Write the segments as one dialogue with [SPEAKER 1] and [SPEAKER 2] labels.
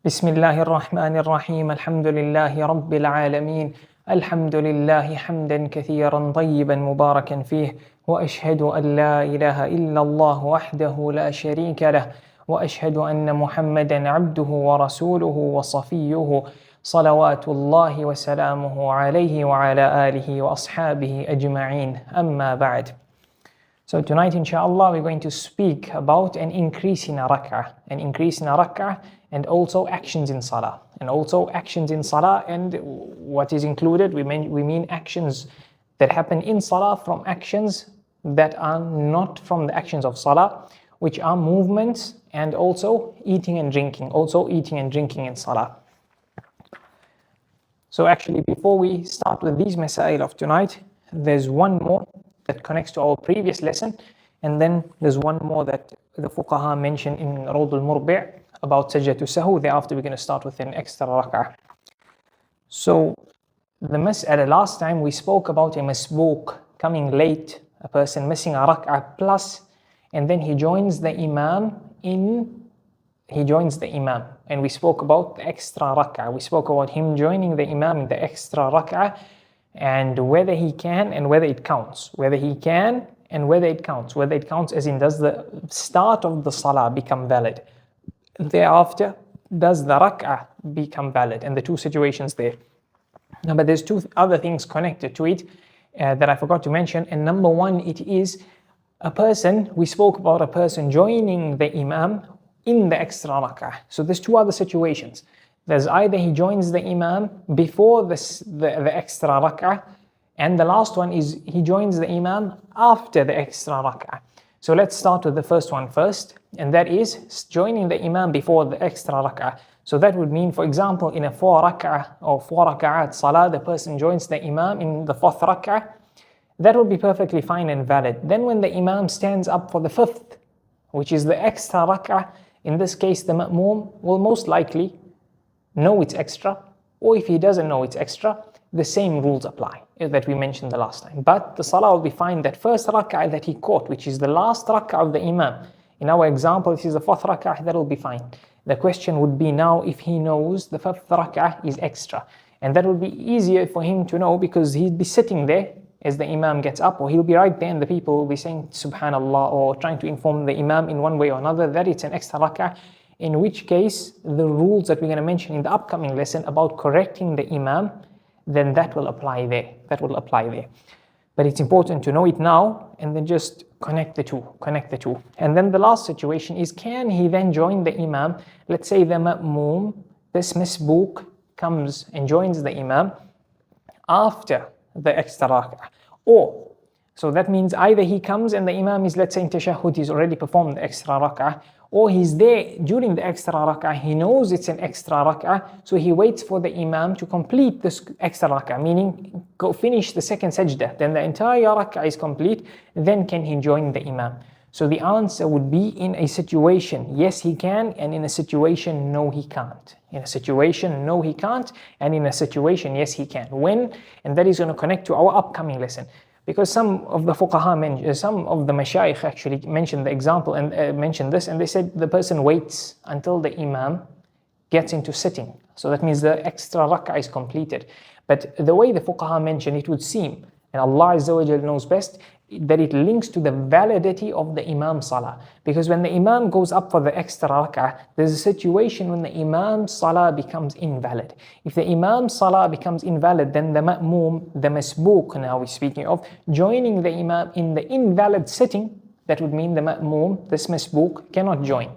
[SPEAKER 1] بسم الله الرحمن الرحيم الحمد لله رب العالمين الحمد لله حمدا كثيرا طيبا مباركا فيه وأشهد أن لا إله إلا الله وحده لا شريك له وأشهد أن محمدا عبده ورسوله وصفيه صلوات الله وسلامه عليه وعلى آله وأصحابه أجمعين أما بعد. So tonight, inshallah, we're going to speak about an increase in a rak'ah, and also actions in salah. And what is included, we mean actions that happen in salah from actions that are not from the actions of salah, which are movements and also eating and drinking in salah. So actually, before we start with these masail of tonight, there's one more that connects to our previous lesson, and then there's one more that the fuqaha mentioned in Rawd al-Murbi' about Sajdah Sahu. Thereafter we're going to start with an extra rak'ah. So the mas'ala, last time we spoke about a masbooq, coming late, a person missing a rak'ah plus, and then he joins the imam, and we spoke about the extra rak'ah. We spoke about him joining the imam in the extra rak'ah, and whether he can and whether it counts. Whether it counts as in, does the start of the salah become valid? Thereafter, does the rak'ah become valid? And the two situations there. Now, but there's two other things connected to it that I forgot to mention. And number one, it is we spoke about a person joining the imam in the extra rak'ah. So there's two other situations. There's either he joins the imam before the extra rak'ah, and the last one is he joins the imam after the extra rak'ah. So let's start with the first one first, and that is joining the imam before the extra rak'ah. So that would mean, for example, in a 4 rak'ah or 4 raka'aat salah, the person joins the imam in the 4th rak'ah. That would be perfectly fine and valid. Then when the imam stands up for the 5th, which is the extra rak'ah, in this case the ma'moom will most likely know it's extra, or if he doesn't know it's extra, the same rules apply that we mentioned the last time. But the salah will be fine. That first rak'ah that he caught, which is the last rak'ah of the imam, in our example this is the 4th rak'ah, that will be fine. The question would be now if he knows the 5th rak'ah is extra, and that would be easier for him to know because he'd be sitting there as the imam gets up, or he'll be right there and the people will be saying subhanallah or trying to inform the imam in one way or another that it's an extra rak'ah. In which case, the rules that we're going to mention in the upcoming lesson about correcting the imam, then that will apply there. But it's important to know it now and then just connect the two. And then the last situation is, can he then join the imam? Let's say the ma'moom, this masbooq, comes and joins the imam after the extra rak'ah. So that means either he comes and the imam is, let's say in tashahhud, he's already performed the extra rak'ah, or he's there during the extra rak'ah, he knows it's an extra rak'ah, so he waits for the imam to complete this extra rak'ah, meaning go finish the second sajdah, then the entire rak'ah is complete, then can he join the imam? So the answer would be, in a situation, yes he can, and in a situation, no he can't. In a situation, no he can't, and in a situation, yes he can. When? And that is going to connect to our upcoming lesson. Because some of the fuqaha, some of the mashayikh actually mentioned the example and mentioned this, and they said the person waits until the imam gets into sitting. So that means the extra rak'ah is completed. But the way the fuqaha mentioned, it would seem, and Allah Azza wa Jal knows best, that it links to the validity of the imam's salah. Because when the imam goes up for the extra rak'ah, there's a situation when the imam's salah becomes invalid. If the imam's salah becomes invalid, then the ma'moom, the masbooq now we're speaking of, joining the imam in the invalid sitting, that would mean the ma'moom, this masbooq, cannot join.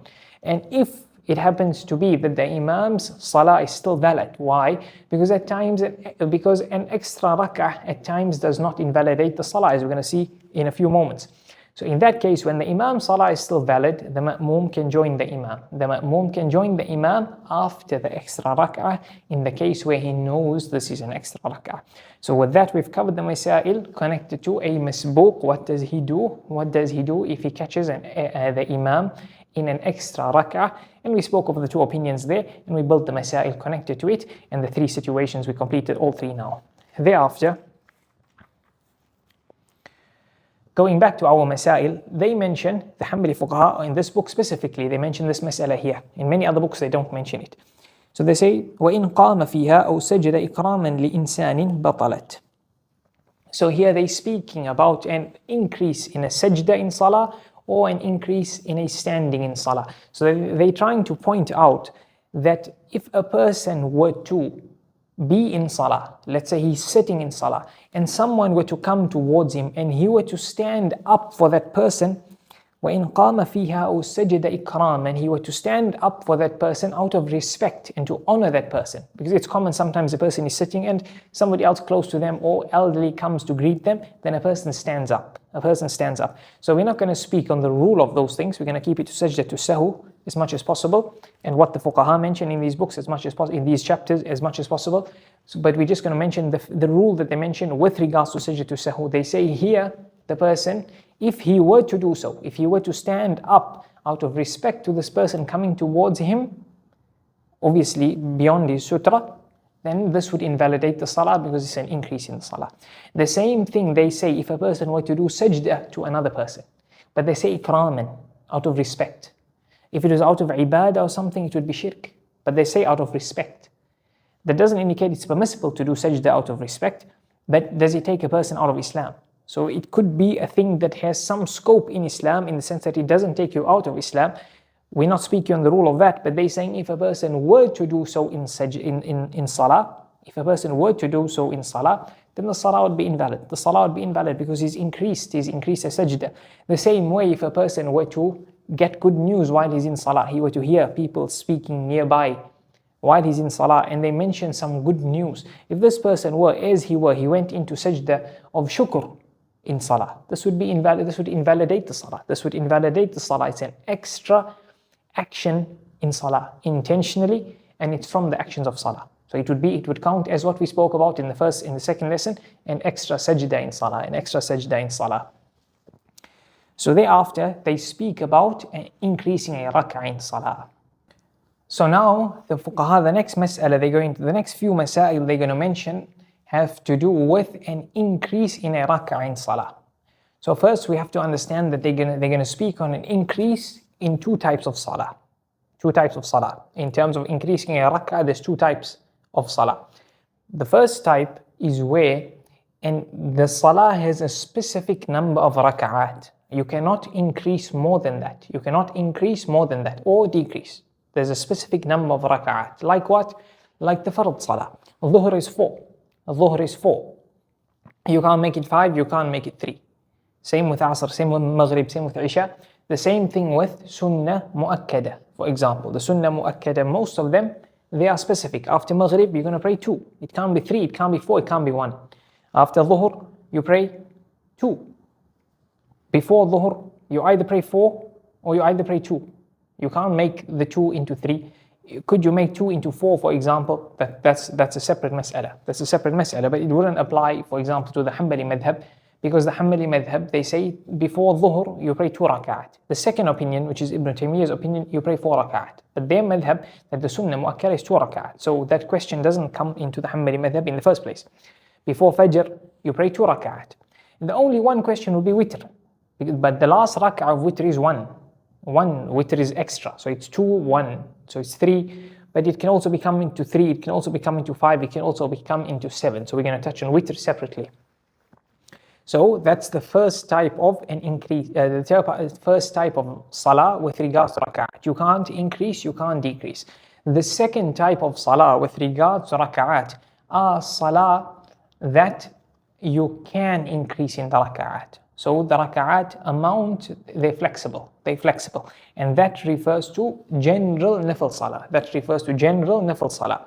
[SPEAKER 1] And if it happens to be that the imam's salah is still valid. Why? Because an extra rak'ah at times does not invalidate the salah, as we're going to see in a few moments. So in that case, when the imam's salah is still valid, the ma'moom can join the imam. The ma'moom can join the imam after the extra rak'ah, in the case where he knows this is an extra rak'ah. So with that, we've covered the masail connected to a masbooq. What does he do if he catches the imam in an extra rak'ah? And we spoke of the two opinions there, and we built the masail connected to it, and the three situations, we completed all three now. Thereafter, going back to our masail, they mention, the Hanbali fuqaha in this book specifically, they mention this mas'ala here. In many other books they don't mention it. So they say, وَإِنْ قَامَ فِيهَا أَوْ سَجَدَ إِكْرَامًا لِإِنسَانٍ بَطَلَتْ. So here they're speaking about an increase in a sajda in salah or an increase in a standing in salah. So they're trying to point out that if a person were to be in salah, let's say he's sitting in salah, and someone were to come towards him and he were to stand up for that person, وَإِنْ قَامَ فِيهَا أَوْ سَجَدَ إِكْرَامًا, and he were to stand up for that person out of respect and to honor that person. Because it's common sometimes a person is sitting and somebody else close to them or elderly comes to greet them, then a person stands up. A person stands up. So we're not going to speak on the rule of those things. We're going to keep it to Sajdah Sahu as much as possible, and what the fuqaha mention in these books as much as possible, in these chapters as much as possible. So, but we're just going to mention the rule that they mention with regards to Sajdah Sahu. They say here, the person, if he were to do so, if he were to stand up out of respect to this person coming towards him, obviously beyond his sutra, then this would invalidate the salah because it's an increase in the salah. The same thing they say if a person were to do sajdah to another person, but they say ikraman, out of respect. If it was out of ibadah or something, it would be shirk, but they say out of respect. That doesn't indicate it's permissible to do sajdah out of respect, but does it take a person out of Islam? So it could be a thing that has some scope in Islam in the sense that it doesn't take you out of Islam. We're not speaking on the rule of that, but they're saying if a person were to do so in salah, if a person were to do so in salah, then the salah would be invalid. The salah would be invalid because he's increased a sajdah. The same way if a person were to get good news while he's in salah, he were to hear people speaking nearby while he's in salah and they mention some good news. If this person were, as he went into sajdah of shukr in salah, this would be invalid. This would invalidate the salah. This would invalidate the salah. It's an extra action in salah intentionally, and it's from the actions of salah. So it would count as what we spoke about in the second lesson, an extra sajdah in salah. So thereafter they speak about increasing a rak'ah in salah. So now the fuqaha, the next mas'ala the next few masail they're going to mention have to do with an increase in a rak'ah in salah. So first we have to understand that they're going to speak on an increase in two types of salah. In terms of increasing a rak'ah, there's two types of salah. The first type is where the salah has a specific number of raka'aat. You cannot increase more than that. You cannot increase more than that or decrease. There's a specific number of raka'aat. Like what? Like the fard salah. Dhuhr is 4. Dhuhr is 4. You can't make it 5, you can't make it 3. Same with Asr, same with Maghrib, same with Isha. The same thing with Sunnah Mu'akkada. For example, the Sunnah Mu'akkada, most of them, they are specific. After Maghrib, you're going to pray 2. It can't be 3, it can't be 4, it can't be 1. After Dhuhr, you pray 2. Before Dhuhr, you either pray 4 or you either pray 2. You can't make the 2 into 3. Could you make 2 into 4, for example? That's a separate mas'ala. That's a separate mas'ala, but it wouldn't apply, for example, to the Hanbali madhab, because the Hanbali madhab, they say before Dhuhr, you pray 2 raka'at. The second opinion, which is Ibn Taymiyyah's opinion, you pray 4 raka'at. But their madhab, that the Sunnah Mu'akkada is 2 raka'at. So that question doesn't come into the Hanbali madhab in the first place. Before Fajr, you pray 2 raka'at. The only one question would be witr. But the last rak'ah of witr is 1. 1 witr is extra. So it's 2, 1. So it's 3. But it can also become into 3. It can also become into 5. It can also become into 7. So we're going to touch on witr separately. So that's the first type of an increase, the first type of salah with regards to raka'at. You can't increase, you can't decrease. The second type of salah with regards to raka'at are salah that you can increase in the raka'at. So the raka'at amount, they're flexible. And that refers to general nafil salah.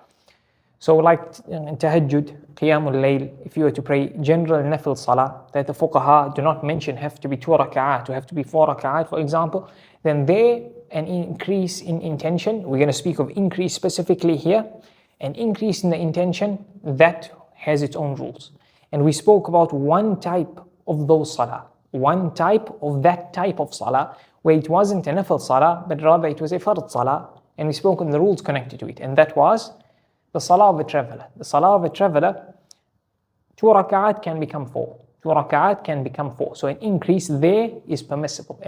[SPEAKER 1] So like tahajjud, qiyamul layl, if you were to pray general nafil salah, that the fuqaha do not mention have to be 2 raka'at, or have to be 4 raka'at, for example, then there an increase in intention, we're going to speak of increase specifically here, an increase in the intention that has its own rules. And we spoke about one type of those salah, one type of that type of salah, where it wasn't a nafil salah, but rather it was a fard salah, and we spoke on the rules connected to it, and that was the salah of a traveler. The salah of a traveler, 2 raka'at can become 4. 2 raka'at can become 4. So an increase there is permissible.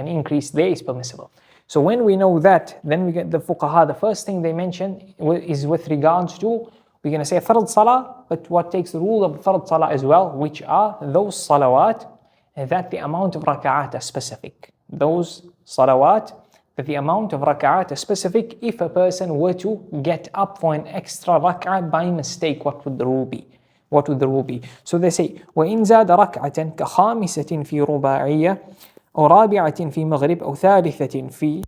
[SPEAKER 1] So when we know that, then we get the fuqaha, the first thing they mention is with regards to, we're going to say fard salah, but what takes the rule of fard salah as well, which are those salawat that the amount of raka'at are specific. Those salawat that the amount of raka'at are specific. If a person were to get up for an extra rak'ah by mistake, what would the rule be? What would the rule be? So they say, وَإِنْ زَادَ رَكْعَةً كَخَامِسَةٍ فِي رُبَاعِيَّةٍ أو رابعة في مغرب أو ثالثة في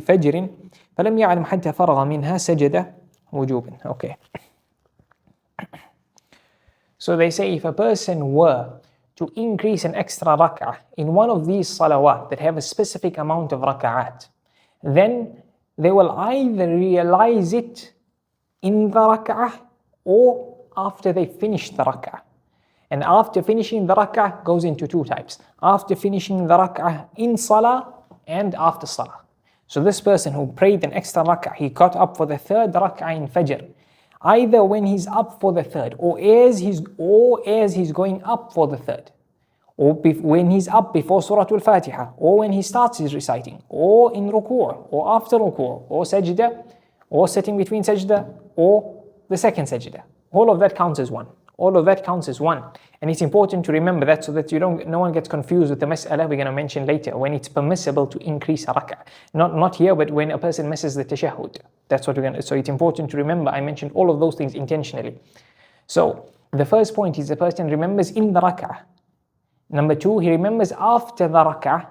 [SPEAKER 1] فجر فلم يعلم حتى فرغ منها سجد وجوبا. Okay. So they say if a person were to increase an extra rak'ah in one of these salawat that have a specific amount of raka'at, then they will either realize it in the rak'ah or after they finish the rak'ah. And after finishing the rak'ah goes into two types. After finishing the rak'ah in salah and after salah. So this person who prayed an extra rak'ah, he got up for the third rak'ah in fajr. Either when he's up for the third or as he's going up for the third. Or when he's up before Surah Al-Fatiha, or when he starts his reciting, or in ruku', or after ruku', or sajdah, or sitting between sajdah, or the second sajdah. All of that counts as one. All of that counts as one. And it's important to remember that so that no one gets confused with the mas'ala we're going to mention later, when it's permissible to increase a rak'ah. Not here, but when a person misses the tashahhud. That's what we're going to, so it's important to remember, I mentioned all of those things intentionally. So the first point is the person remembers in the rak'ah. Number two, he remembers after the rak'ah,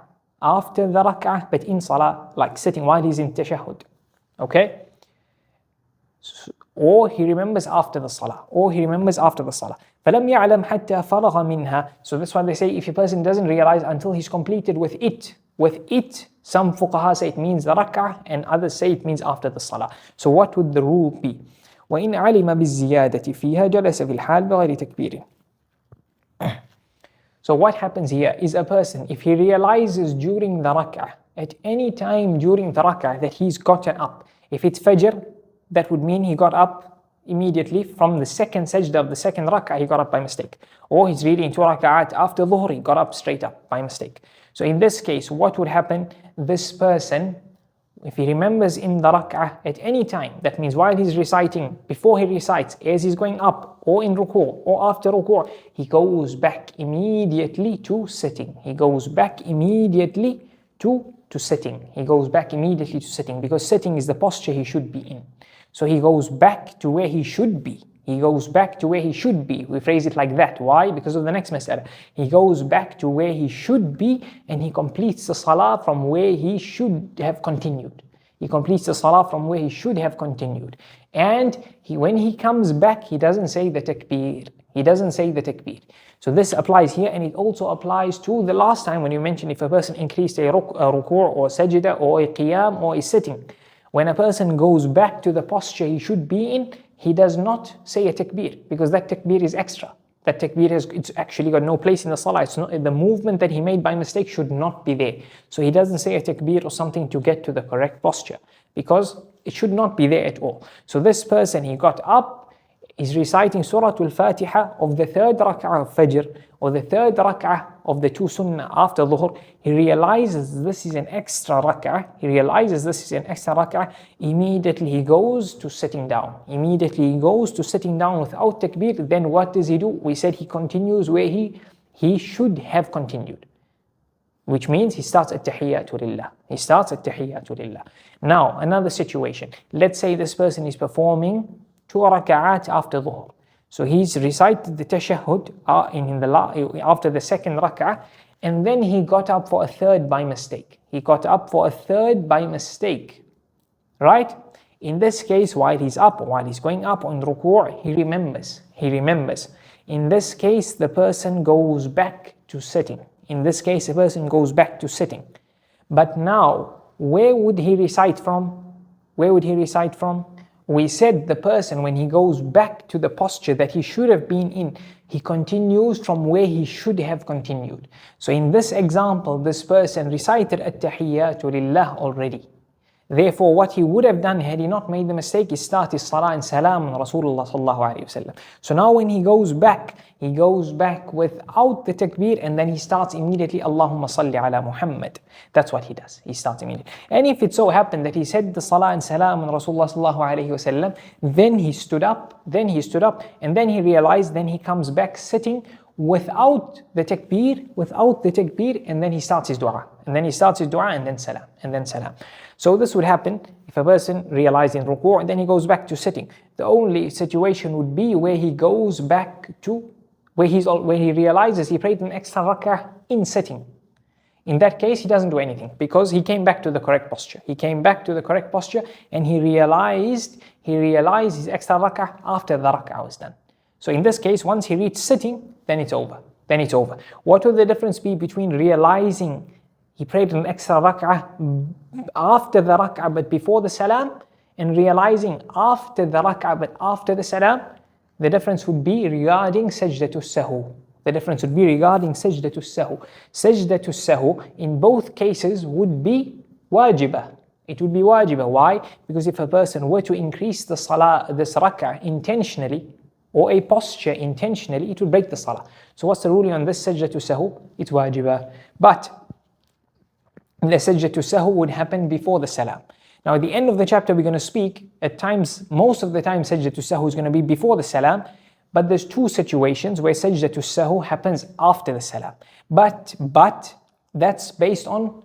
[SPEAKER 1] but in salah, like sitting while he's in tashahhud. Okay? Or he remembers after the salah. فَلَمْ يَعْلَمْ حَتَّى فَرَغَ مِنْهَا. So that's why they say if a person doesn't realize until he's completed with it, some fuqaha say it means the rak'ah and others say it means after the salah. So what would the rule be? وَإِنْ عَلِمَ بِالزِّيَادَةِ فِيهَا جَلَسَ فِي الْحَالِ بِغَيْرِ تَكْبِيرٍ. So what happens here is a person, if he realizes during the rak'ah, at any time during the rak'ah that he's gotten up, if it's fajr, that would mean he got up immediately from the second sajdah of the second rak'ah, he got up by mistake. Or he's reading 2 raka'at after dhuhr, he got up straight up by mistake. So in this case, what would happen? This person, if he remembers in the rak'ah at any time, that means while he's reciting, before he recites, as he's going up, or in ruku', or after ruku', he goes back immediately to sitting. He goes back immediately to sitting. He goes back immediately to sitting because sitting is the posture he should be in. So he goes back to where he should be. We phrase it like that. Why? Because of the next mas'ala. He goes back to where he should be and he completes the salah from where he should have continued. And when he comes back, he doesn't say the takbir. So this applies here, and it also applies to the last time when you mentioned if a person increased a ruku' or sajdah or a qiyam or is sitting. When a person goes back to the posture he should be in, he does not say a takbir because that takbir is extra. That takbir it's actually got no place in the salah. It's not, the movement that he made by mistake should not be there. So he doesn't say a takbir or something to get to the correct posture because it should not be there at all. So this person, he got up, is reciting Surah Al-Fatiha of the third rak'ah of Fajr or the third rak'ah of the 2 sunnah after Dhuhr. He realizes this is an extra rak'ah. Immediately he goes to sitting down. Without takbir. Then what does he do? We said he continues where he should have continued, which means he starts at tahiyyatu lillah. Now another situation. Let's say this person is performing 2 raka'at after dhuhr. So he's recited the tashahhud after the second rak'ah, and then he got up for a third by mistake. Right? In this case, while he's going up on ruku', he remembers. In this case, the person goes back to sitting. But now, where would he recite from? We said the person, when he goes back to the posture that he should have been in, he continues from where he should have continued. So in this example, this person recited at-tahiyyatu lillah already. Therefore, what he would have done had he not made the mistake is start his salah and salam on Rasulullah sallallahu alayhi wasallam. So now when he goes back without the takbir, and then he starts immediately Allahumma salli ala Muhammad. That's what he does. He starts immediately. And if it so happened that he said the salah and salam on Rasulullah sallallahu alayhi wasallam, then he stood up, and then he realized, then he comes back sitting without the takbir, and then he starts his dua. And then salam. So this would happen if a person realized in ruku' and then he goes back to sitting. The only situation would be where he goes back to, where he realizes he prayed an extra rak'ah in sitting. In that case, he doesn't do anything because he came back to the correct posture. And he realized his extra rak'ah after the rak'ah was done. So in this case, once he reached sitting, then it's over. What would the difference be between realizing he prayed an extra rak'ah after the rak'ah but before the salam, and realizing after the rak'ah but after the salam? The difference would be regarding Sajdah Sahu. Sajdah Sahu in both cases would be wajibah. It would be wajibah. Why? Because if a person were to increase the salah, this rak'ah intentionally, or a posture intentionally, it would break the salah. So what's the ruling on this Sajdah Sahu? It's wajibah. But the Sajdah Sahu would happen before the salam. Now at the end of the chapter we're going to speak, at times, most of the time Sajdah Sahu is going to be before the salam, but there's two situations where Sajdah Sahu happens after the salam. But that's based on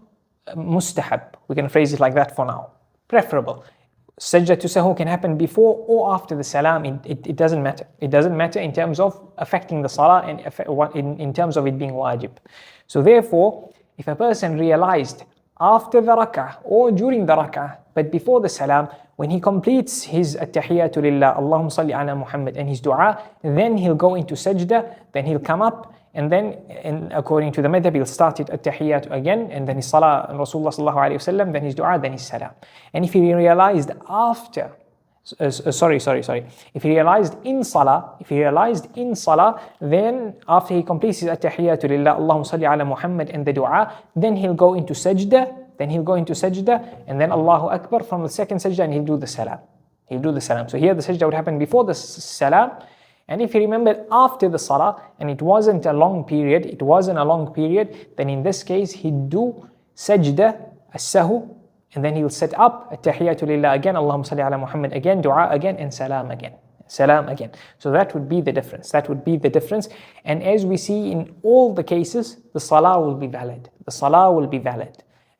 [SPEAKER 1] mustahab. We're going to phrase it like that for now. Preferable. Sajdah Sahu can happen before or after the salam. It doesn't matter. It doesn't matter in terms of affecting the salah and in terms of it being wajib. So therefore, if a person realized after the rak'ah or during the rak'ah, but before the salam, when he completes his at-tahiyyatu lillah, Allahumma salli ala Muhammad, and his dua, then he'll go into sajdah, then he'll come up, and then according to the madhab, he'll start it at-tahiyyatu again, and then his salah on Rasulullah sallallahu alayhi wasallam, then his dua, then his salam. And if he realized after, if he realized in salah, then after he completes his at-tahiyyatu lillah, Allahumma salli ala Muhammad, and the dua, then he'll go into sajdah, and then Allahu Akbar from the second sajdah, and he'll do the salam. So here the sajdah would happen before the salam, and if he remembered after the salah, and it wasn't a long period, then in this case he'd do Sajdah Sahu, and then he'll set up at-tahiyyatu lillah again, Allahumma salli ala Muhammad again, dua again, and salam again. So that would be the difference. And as we see in all the cases, the salah will be valid.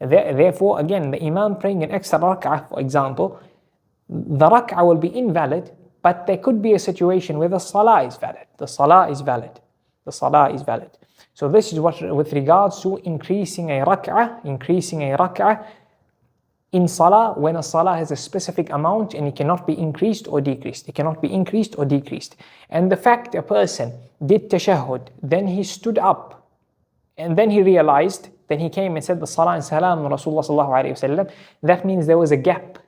[SPEAKER 1] Therefore, again, the imam praying an extra rak'ah, for example, the rak'ah will be invalid, but there could be a situation where the salah is valid. So this is what with regards to increasing a rak'ah in salah, when a salah has a specific amount and it cannot be increased or decreased. And the fact a person did tashahhud, then he stood up, and then he realized, then he came and said the salah and salam on Rasulullah sallallahu alayhi wasallam, that means there was a gap.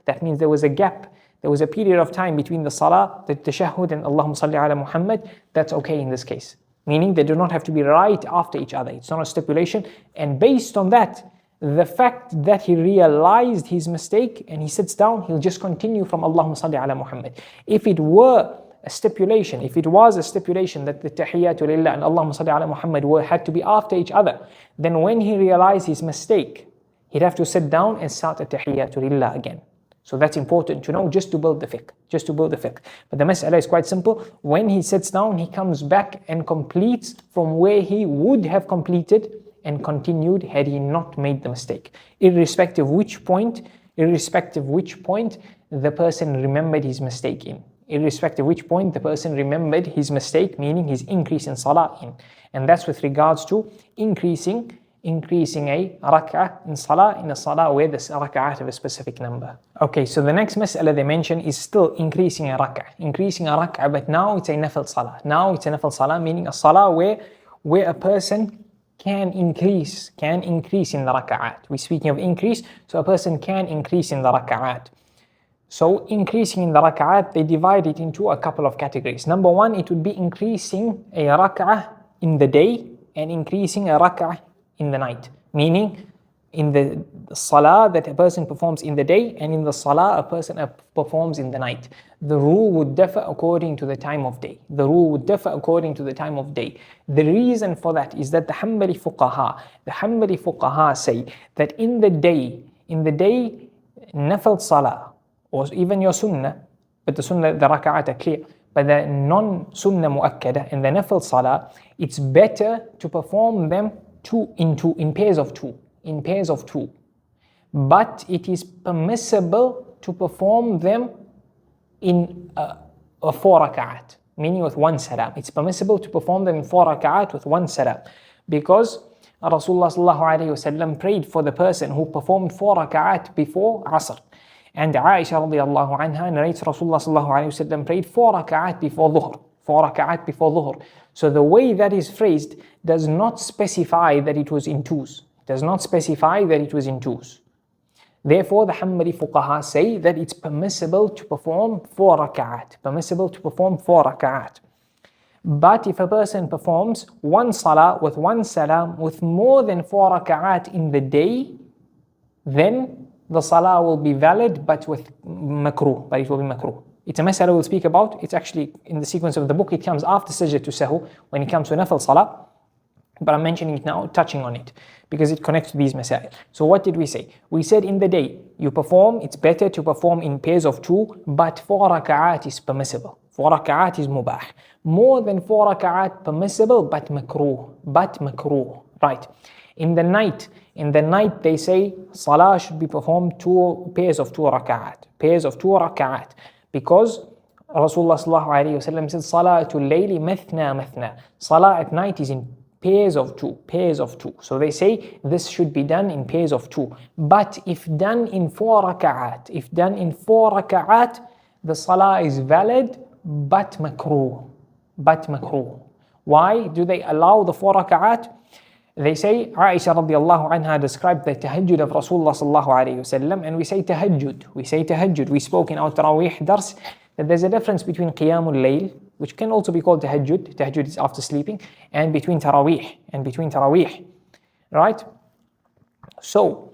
[SPEAKER 1] There was a period of time between the salah, the tashahhud, and Allahumma salli ala Muhammad. That's okay in this case. Meaning they do not have to be right after each other. It's not a stipulation. And based on that, the fact that he realized his mistake and he sits down, he'll just continue from Allahumma salli ala Muhammad. If it was a stipulation that the tahiyyatu lillah and Allahumma salli ala Muhammad had to be after each other, then when he realized his mistake, he'd have to sit down and start at tahiyyatu lillah again. So that's important to know, just to build the fiqh. But the mas'ala is quite simple. When he sits down, he comes back and completes from where he would have completed and continued had he not made the mistake. Irrespective which point the person remembered his mistake in. Meaning his increase in salah in. And that's with regards to increasing a rak'ah in a salah where the raka'aat of a specific number. Okay, so the next mas'ala they mention is still increasing a rak'ah, but now it's a nafil salah. Meaning a salah where a person can increase in the raka'aat. We're speaking of increase, so a person can increase in the raka'aat. So increasing in the raka'aat, they divide it into a couple of categories. Number one, it would be increasing a rak'ah in the day and increasing a rak'ah in the night. Meaning, in the salah that a person performs in the day, and in the salah a person performs in the night. The rule would differ according to the time of day. The rule would differ according to the time of day. The reason for that is that the Hanbali fuqaha say that in the day, nafil salah, or even your sunnah, but the sunnah, the raka'at are clear, but the non-sunnah mu'akkada and the nafil salah, it's better to perform them in pairs of two. But it is permissible to perform them in a 4 raka'at, meaning with 1 salam. It's permissible to perform them in 4 raka'at with 1 salam, because Rasulullah sallallahu alayhi wasallam prayed for the person who performed 4 raka'at before Asr. And Aisha radiallahu anha narrates Rasulullah sallallahu alayhi wasallam prayed 4 raka'at before Dhuhr. 4 raka'at before Dhuhr. So the way that is phrased does not specify that it was in twos. Therefore, the Hanbali fuqaha say that it's permissible to perform 4 raka'at. But if a person performs 1 salah with 1 salam with more than 4 raka'at in the day, then the salah will be valid, but it will be makruh. It's a mas'ala we'll speak about. It's actually in the sequence of the book. It comes after Sajdah Sahu when it comes to nafil salah. But I'm mentioning it now, touching on it, because it connects to these masail. So what did we say? We said in the day, it's better to perform in pairs of 2, but 4 raka'at is permissible. 4 raka'at is mubah. More than 4 raka'at permissible, but makruh. Right. In the night they say salah should be performed 2 pairs of 2 raka'at. Because Rasulullah sallallahu alayhi wa sallam said, Salatul layli mathna. Salah at night is in pairs of two. So they say this should be done in pairs of 2. But if done in 4 raka'at, the salah is valid, but makruh. Why do they allow the 4 raka'at? They say, Aisha radiallahu anha described the tahajjud of Rasulullah sallallahu alayhi wasallam, and we say tahajjud. We spoke in our taraweeh dars that there's a difference between qiyamul layl, which can also be called tahajjud. Tahajjud is after sleeping, and between taraweeh. Right? So,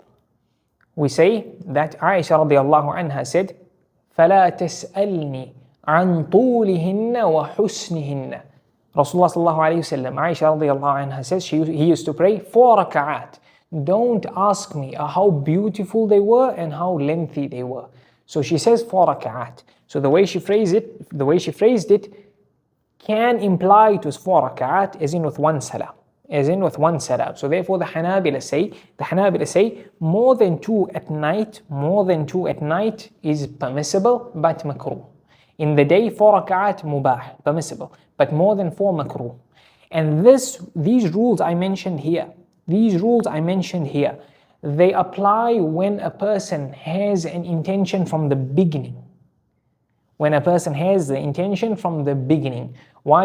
[SPEAKER 1] we say that Aisha radiallahu anha said, فَلَا تَسْأَلْنِ عَنْ طُولِهِنَّ وَحُسْنِهِنَّ. Rasulullah sallallahu alayhi wasallam, Aisha radiallahu anha says, he used to pray 4 raka'at. Don't ask me how beautiful they were and how lengthy they were. So she says 4 raka'at. So the way she phrased it can imply it was 4 raka'at, as in with 1 salam. So therefore the Hanabila say more than 2 at night is permissible, but makruh. In the day, 4 raka'at mubah, permissible, but more than 4 makruh. And these rules I mentioned here, they apply when a person has an intention from the beginning. Why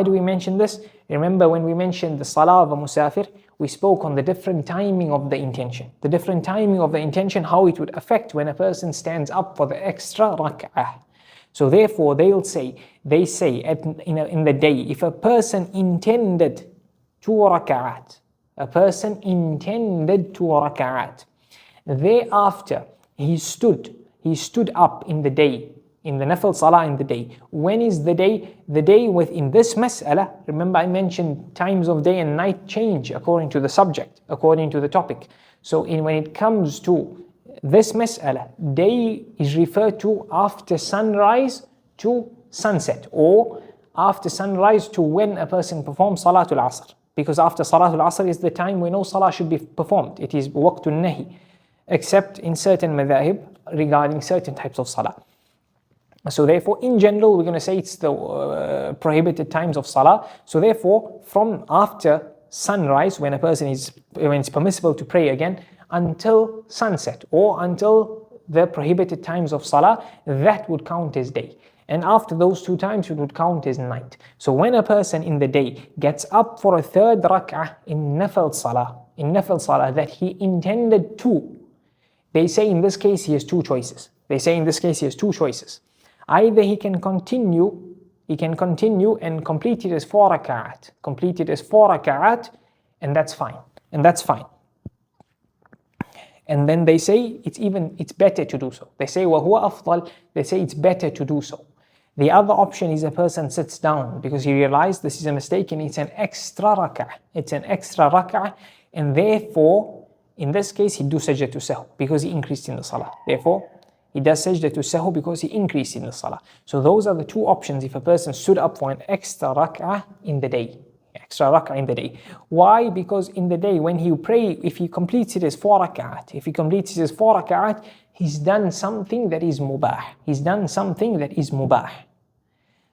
[SPEAKER 1] do we mention this? Remember when we mentioned the salah of a musafir, we spoke on the different timing of the intention. How it would affect when a person stands up for the extra rak'ah. So therefore they say in the day, if a person intended 2 raka'at, thereafter he stood up in the day, in the nafil salah in the day. When is the day? The day within this mas'ala. Remember I mentioned times of day and night change according to the subject, according to the topic. So when it comes to this mas'ala, day is referred to after sunrise to sunset, or after sunrise to when a person performs salatul asr. Because after salatul asr is the time when no salah should be performed. It is waqtul nahi, except in certain madhahib regarding certain types of salah. So therefore, in general, we're going to say it's the prohibited times of salah. So therefore, from after sunrise, when it's permissible to pray again, until sunset or until the prohibited times of salah, that would count as day. And after those 2 times, it would count as night. So when a person in the day gets up for a 3rd rak'ah in nafil salah that he intended to, they say in this case he has 2 choices. Either he can continue and complete it as 4 raka'at, and that's fine. And then they say it's better to do so. They say وَهُوَ أَفْضَل. They say it's better to do so. The other option is a person sits down because he realized this is a mistake and it's an extra rak'ah. It's an extra rak'ah, and therefore, in this case, he do Sajdah Sahu because he increased in the salah. Therefore, he does Sajdah Sahu because he increased in the salah. So those are the two options if a person stood up for an extra rak'ah in the day. Extra rak'ah in the day. Why? Because in the day when he pray, if he completes it as 4 raka'at, if he completes it as 4 raka'at, he's done something that is mubah. He's done something that is mubah.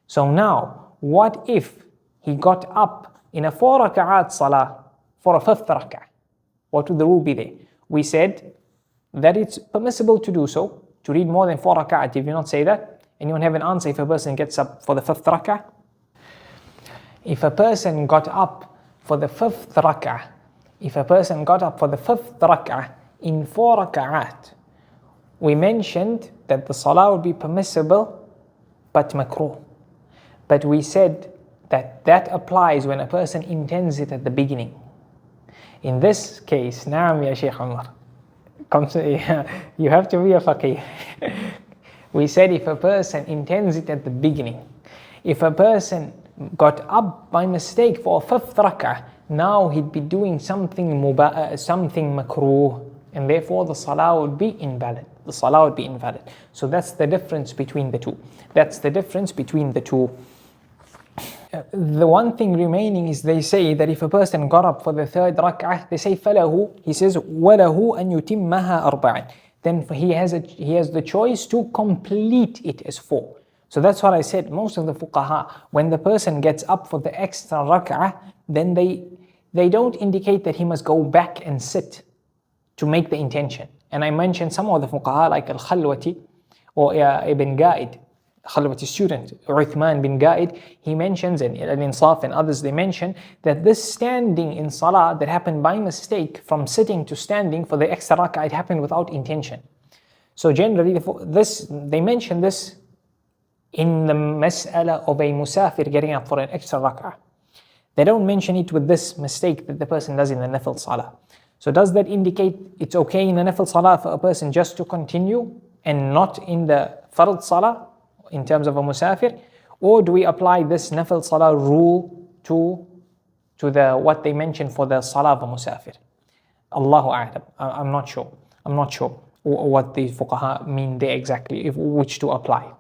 [SPEAKER 1] So now, what if he got up in a 4 raka'at salah for a 5th rak'ah? What would the rule be there? We said that it's permissible to do so, to read more than 4 raka'at. Did we not say that? Anyone have an answer if a person gets up for the 5th rak'ah? If a person got up for the 5th rak'ah, in 4 raka'at, we mentioned that the salah would be permissible but makruh. But we said that applies when a person intends it at the beginning. In this case, Naam ya Shaykh Umar, you have to be a faqih. We said if a person intends it at the beginning, if a person got up by mistake for a 5th rak'ah, now he'd be doing something makruh, and therefore the salah would be invalid. So that's the difference between the two. The one thing remaining is they say that if a person got up for the 3rd rak'ah, they say فَلَهُ, he says وَلَهُ أَن يُتِمَّهَا أَرْبَعًا. Then he has the choice to complete it as 4. So that's what I said, most of the fuqaha, when the person gets up for the extra rak'ah, then they don't indicate that he must go back and sit to make the intention. And I mentioned some of the fuqaha like Al-Khalwati or Ibn Ga'id, Khalwati's student, Uthman bin Ga'id, he mentions, and Al-Insaf and others, they mention that this standing in salah that happened by mistake from sitting to standing for the extra rak'ah, it happened without intention. So generally, they mention this in the mas'ala of a musafir getting up for an extra rak'ah. They don't mention it with this mistake that the person does in the nafil salah. So does that indicate it's okay in the nafil salah for a person just to continue and not in the fard salah in terms of a musafir? Or do we apply this nafil salah rule to the what they mention for the salah of a musafir? Allahu a'lam. I'm not sure what the fuqaha mean there exactly, which to apply.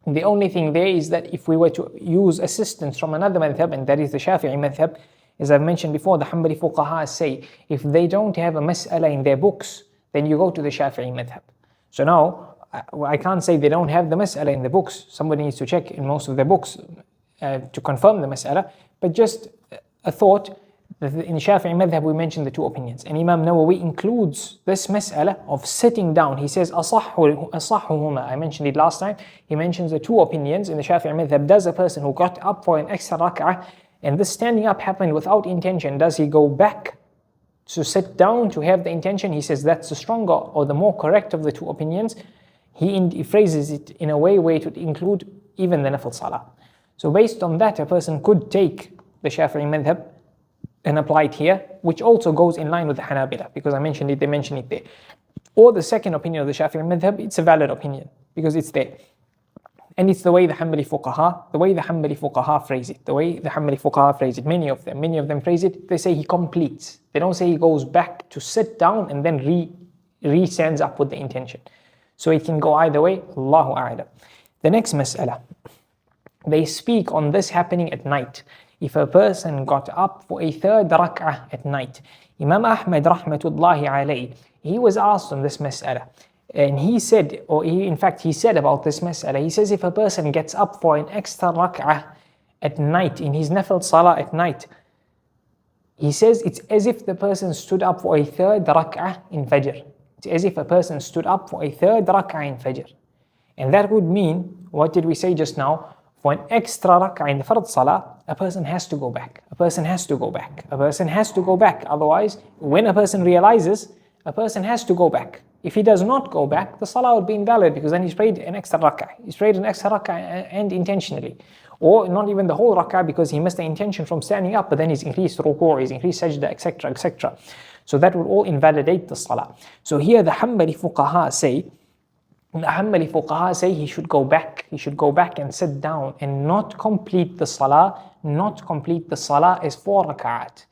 [SPEAKER 1] The only thing there is that if we were to use assistance from another madhab, and that is the Shafi'i madhab, as I've mentioned before, the Hanbali fuqaha say, if they don't have a mas'ala in their books, then you go to the Shafi'i madhab. So now, I can't say they don't have the mas'ala in the books. Somebody needs to check in most of their books to confirm the mas'ala. But just a thought, in Shafi'i madhab we mentioned the two opinions. And Imam Nawawi includes this mas'ala of sitting down. He says, أصحهما. I mentioned it last time. He mentions the two opinions in the Shafi'i madhab. Does a person who got up for an extra rak'ah, and this standing up happened without intention, does he go back to sit down to have the intention? He says that's the stronger or the more correct of the two opinions. He phrases it in a way where it would include even the nafil salah. So based on that, a person could take the Shafi'i madhab and apply it here, which also goes in line with the Hanabila, because I mentioned it, they mention it there. Or the second opinion of the Shafi'i madhab, it's a valid opinion, because it's there. And it's the way the Hanbali fuqaha phrase it. Many of them phrase it, they say he completes. They don't say he goes back to sit down and then re-stands up with the intention. So it can go either way, Allahu a'lam. The next mas'ala, they speak on this happening at night. If a person got up for a 3rd rak'ah at night, Imam Ahmad rahmatullahi alayhi, he was asked on this mas'ala, and he said about this mas'ala, he says if a person gets up for an extra rak'ah at night, in his nafil salah at night, he says it's as if the person stood up for a 3rd rak'ah in Fajr. It's as if a person stood up for a 3rd rak'ah in Fajr. And that would mean, what did we say just now? For an extra rak'ah in the fard salah, a person has to go back. Otherwise, when a person realizes, a person has to go back. If he does not go back, the salah would be invalid because then he's prayed an extra rak'ah. He's prayed an extra rak'ah and intentionally. Or not even the whole rak'ah because he missed the intention from standing up, but then he's increased ruku', he's increased sajdah, etc., etc. So that would all invalidate the salah. So here the Hanbali fuqaha say he should go back. He should go back and sit down and not complete the salah, as 4 raka'at.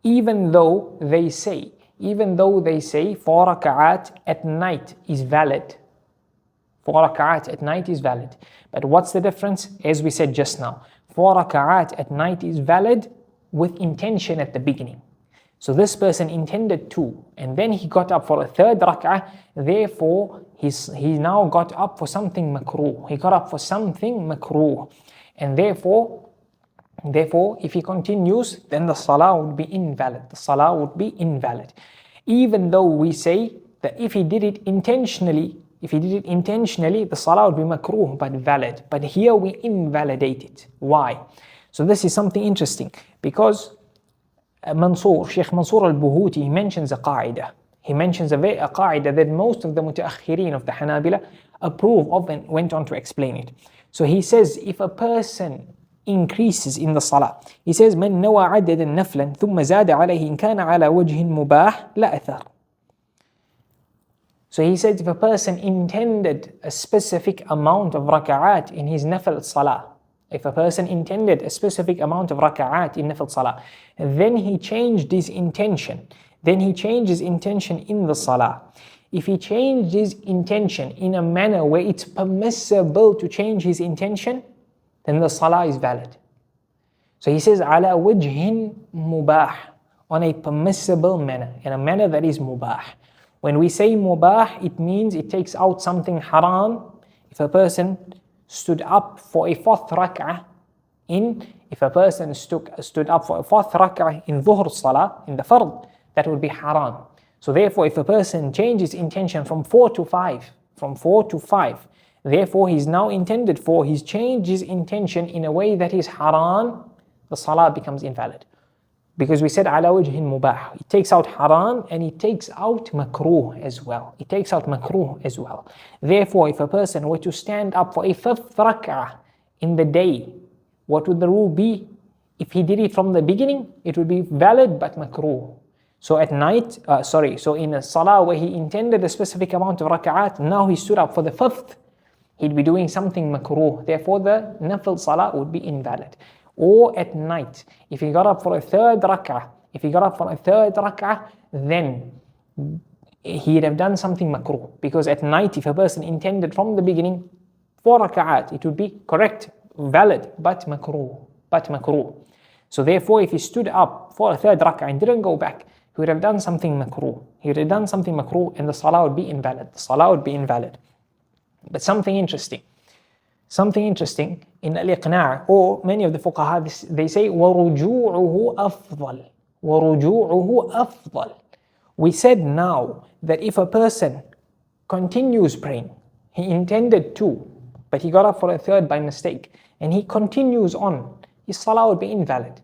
[SPEAKER 1] Even though they say 4 raka'at at night is valid. 4 raka'at at night is valid. But what's the difference? As we said just now, 4 raka'at at night is valid with intention at the beginning. So this person intended 2, and then he got up for a 3rd rak'ah, therefore he now got up for something makruh. He got up for something makruh. And therefore, if he continues, then the salah would be invalid. The salah would be invalid. Even though we say that if he did it intentionally, the salah would be makruh but valid. But here we invalidate it. Why? So this is something interesting because Sheikh Mansour al-Buhuti mentions a qaa'idah. He mentions a qaa'idah that most of the mutaakhirin of the Hanabila approve of and went on to explain it. So he says if a person increases in the salah, he says من نوى عددا نفلا ثم زاد عليه إن كان على وجه مباح لا أثر. So he says if a person intended a specific amount of raka'at in his nafil salah, if a person intended a specific amount of raka'at in nafil salah, then he changed his intention. Then he changed his intention in the salah. If he changed his intention in a manner where it's permissible to change his intention, then the salah is valid. So he says, ala wajhin mubah, on a permissible manner, in a manner that is mubah. When we say mubah, it means it takes out something haram. If a person stood up for a 4th rak'ah in dhuhr salah, in the fard, that would be haram. So therefore, if a person changes intention from 4 to 5, therefore he's now intended 4, he's changed his intention in a way that is haram, the salah becomes invalid. Because we said ala wajhin mubah, it takes out haram and it takes out makruh as well. Therefore, if a person were to stand up for a 5th rak'ah in the day, what would the rule be? If he did it from the beginning, it would be valid but makruh. So at night, so in a salah where he intended a specific amount of raka'at, now he stood up for the 5th, he'd be doing something makruh. Therefore the nafil salah would be invalid. Or at night, if he got up for a 3rd rak'ah, then he'd have done something makruh. Because at night, if a person intended from the beginning 4 raka'at, it would be correct, valid, but makruh. So therefore, if he stood up for a 3rd rak'ah and didn't go back, he would have done something makruh. And the salah would be invalid. But something interesting in al-iqna', or many of the fuqaha, they say وَرُجُوعُهُ أَفْضَلُ. We said now that if a person continues praying, he intended 2, but he got up for a 3rd by mistake, and he continues on, his salah would be invalid.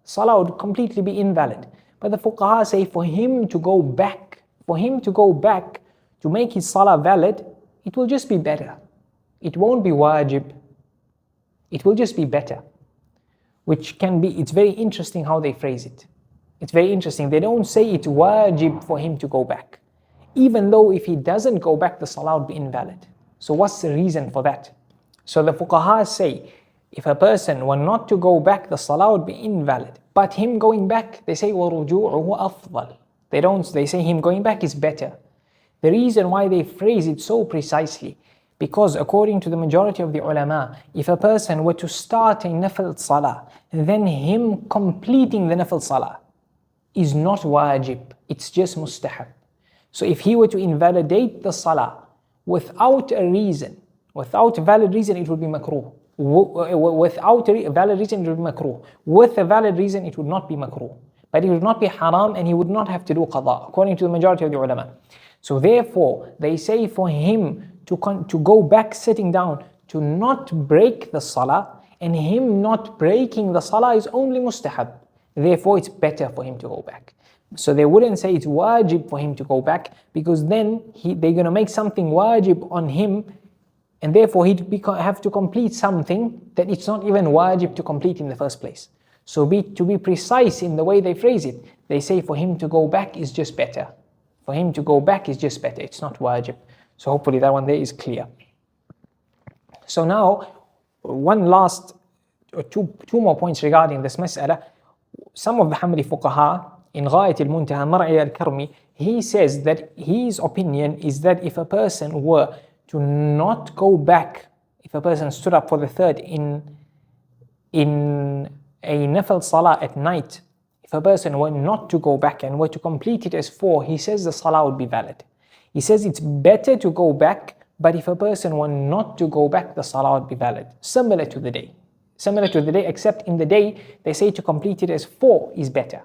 [SPEAKER 1] Salah would completely be invalid. But the fuqaha say for him to go back to make his salah valid, it will just be better. It won't be wajib. It will just be better. It's very interesting how they phrase it. It's very interesting. They don't say it's wajib for him to go back. Even though if he doesn't go back, the salah would be invalid. So what's the reason for that? So the fuqaha say, if a person were not to go back, the salah would be invalid. But him going back, they say وَرُجُوعُهُ أَفْضَلُ. They say him going back is better. The reason why they phrase it so precisely, because according to the majority of the ulama, if a person were to start a nafil salah, then him completing the nafil salah is not wajib, it's just mustahab. So if he were to invalidate the salah without a reason, without a valid reason, it would be makruh. Without a valid reason, it would be makruh. With a valid reason, it would not be makruh. But it would not be haram and he would not have to do qada, according to the majority of the ulama. So therefore, they say for him to go back sitting down, to not break the salah, and him not breaking the salah is only mustahab. therefore it's better for him to go back. So they wouldn't say it's wajib for him to go back, because then they're going to make something wajib on him, and therefore he'd have to complete something that it's not even wajib to complete in the first place. So to be precise in the way they phrase it, they say for him to go back is just better. For him to go back is just better, it's not wajib. So hopefully that one there is clear. So now, one last, or two more points regarding this mas'ala. Some of the Hanbali fuqaha, in Ghayat al-Muntaha Mar'i al-Karmi, he says that his opinion is that if a person were to not go back, if a person stood up for the third in a nafil salah at night, if a person were not to go back and were to complete it as 4, he says the salah would be valid. He says it's better to go back, but if a person were not to go back, the salah would be valid. Similar to the day, except in the day they say to complete it as 4 is better.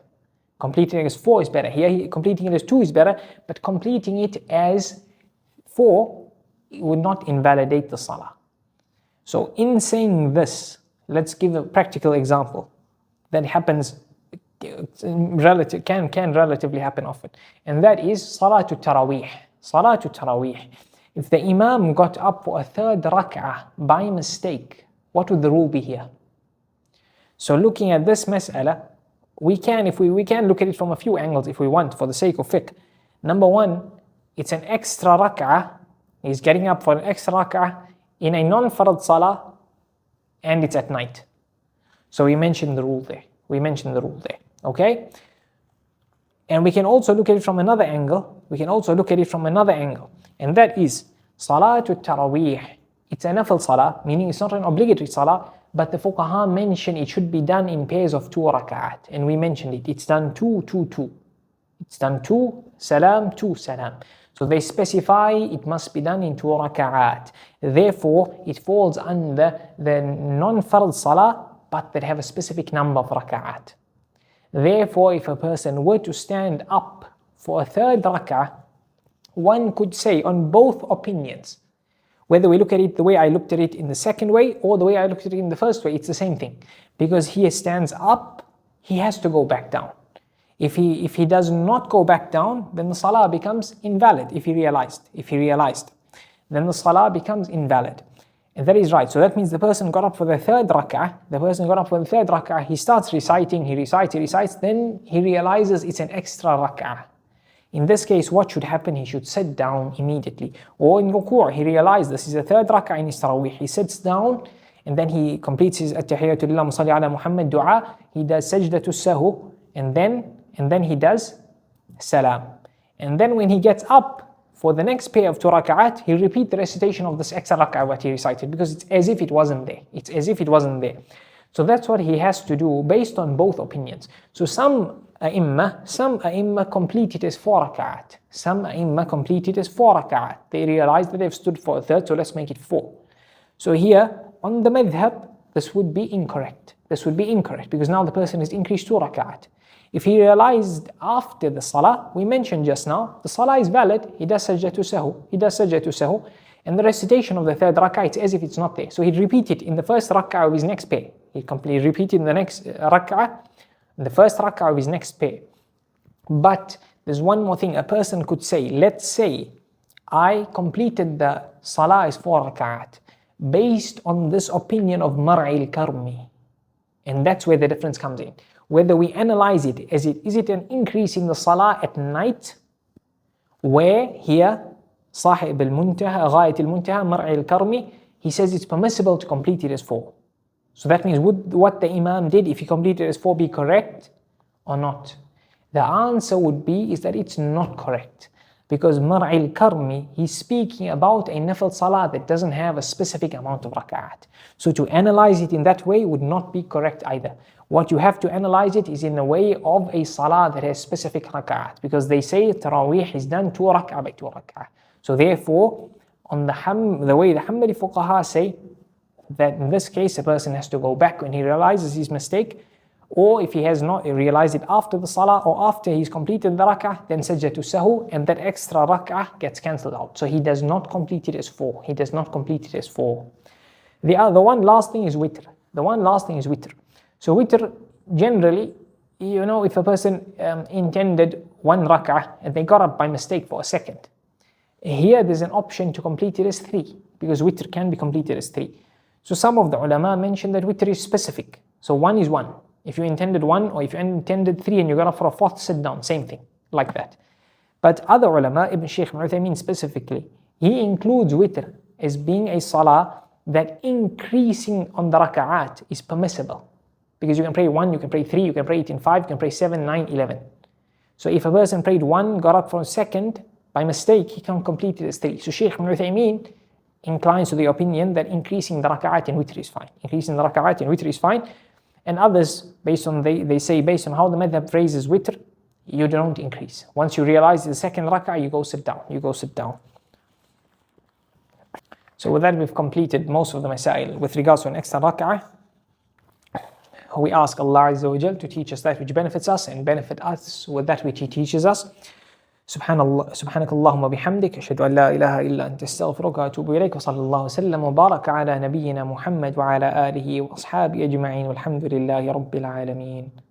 [SPEAKER 1] Completing it as 4 is better. Here completing it as 2 is better, but completing it as 4 would not invalidate the salah. So in saying this, let's give a practical example that happens, can relatively happen often, and that is Salatul Taraweeh. Salatul Taraweeh. If the imam got up for a third rak'ah by mistake, what would the rule be here? So looking at this mas'ala, we can look at it from a few angles if we want, for the sake of fiqh. Number one, it's an extra rak'ah. He's getting up for an extra rak'ah in a non-farad salah, and it's at night. So we mentioned the rule there. Okay? And we can also look at it from another angle. And that is Salatul Taraweeh. It's a nafil salah, meaning it's not an obligatory salah, but the fuqaha mention it should be done in pairs of 2 raka'at. And we mentioned it. It's done 2, 2, 2. It's done 2 salam, 2 salam. So they specify it must be done in 2 raka'at. Therefore, it falls under the non-farad salah, but that have a specific number of raka'at. Therefore, if a person were to stand up for a third rak'ah, one could say on both opinions, whether we look at it the way I looked at it in the second way or the way I looked at it in the first way, it's the same thing. Because he stands up, he has to go back down. If he does not go back down, then the salah becomes invalid. If he realized, then the salah becomes invalid. And that is right. So that means the person got up for the third rak'ah. He starts reciting, he recites, then he realizes it's an extra rak'ah. In this case, what should happen? He should sit down immediately. Or in ruku', he realized this is a third rak'ah in his taraweeh. He sits down and then he completes his at-tahiyyatu lillah wa salli ala Muhammad dua. He does Sajdah Sahu and then he does salam. And then when he gets up for the next pair of 2 raka'at, he repeats the recitation of this extra rak'ah what he recited, because it's as if it wasn't there. So that's what he has to do based on both opinions. So some A'immah complete it as 4 raka'at. They realize that they've stood for a third, so let's make it 4. So here, on the madhab, this would be incorrect. Because now the person has increased 2 raka'at. If he realized after the salah, we mentioned just now, the salah is valid, he does Sajdah Sahu, and the recitation of the third rak'ah, it's as if it's not there. So he'd repeat it in the first rak'ah of his next pair. He'd completely repeat it in the next rak'ah, in the first rak'ah of his next pair. But there's one more thing a person could say. Let's say I completed the salah as 4 rak'at based on this opinion of Mar'i al-Karmi. And that's where the difference comes in. Whether we analyze it as is it an increase in the salah at night, where here Sahib al-Muntaha, Ghayat al-Muntaha, Mar'i al-Karmi, he says it's permissible to complete it as 4. So that means would what the imam did, if he completed it as 4, be correct or not? The answer would be is that it's not correct. Because Mar'i al-Karmi, he's speaking about a nafil salah that doesn't have a specific amount of rak'at. So to analyze it in that way would not be correct either. What you have to analyze it is in the way of a salah that has specific rak'at. Because they say taraweeh is done 2 rak'ah by 2 rak'ah. So therefore, on the way the Hanbali fuqaha say, that in this case a person has to go back when he realizes his mistake, or if he has not realized it after the salah or after he's completed the rak'ah, then Sajdah Sahu, and that extra rak'ah gets cancelled out. So he does not complete it as 4. The one last thing is witr. So witr generally if a person intended one rak'ah and they got up by mistake for a second, here there's an option to complete it as 3, because witr can be completed as 3. So some of the ulama mentioned that witr is specific. So 1 is 1. If you intended 1, or if you intended 3 and you got up for a 4th, sit down, same thing, like that. But other ulama, Ibn Shaykh Ibn Uthaymeen specifically, he includes witr as being a salah that increasing on the raka'aat is permissible. Because you can pray 1, you can pray 3, you can pray 8 in 5, you can pray 7, 9, 11. So if a person prayed 1, got up for a second, by mistake, he can complete it as 3. So Shaykh Ibn Uthaymeen inclines to the opinion that increasing the raka'aat in witr is fine. Increasing the raka'aat in witr is fine. And others, based on they say based on how the madhab phrases witr, you don't increase. Once you realize the second rak'ah, you go sit down. You go sit down. So with that, we've completed most of the masail with regards to an extra rak'ah. We ask Allah Azza wa Jal to teach us that which benefits us and benefit us with that which He teaches us. سبحانك اللهم وبحمدك أشهد أن لا إله إلا أنت أستغفرك وأتوب إليك وصلى الله وسلم وبارك على نبينا محمد وعلى آله وأصحابه أجمعين والحمد لله رب العالمين.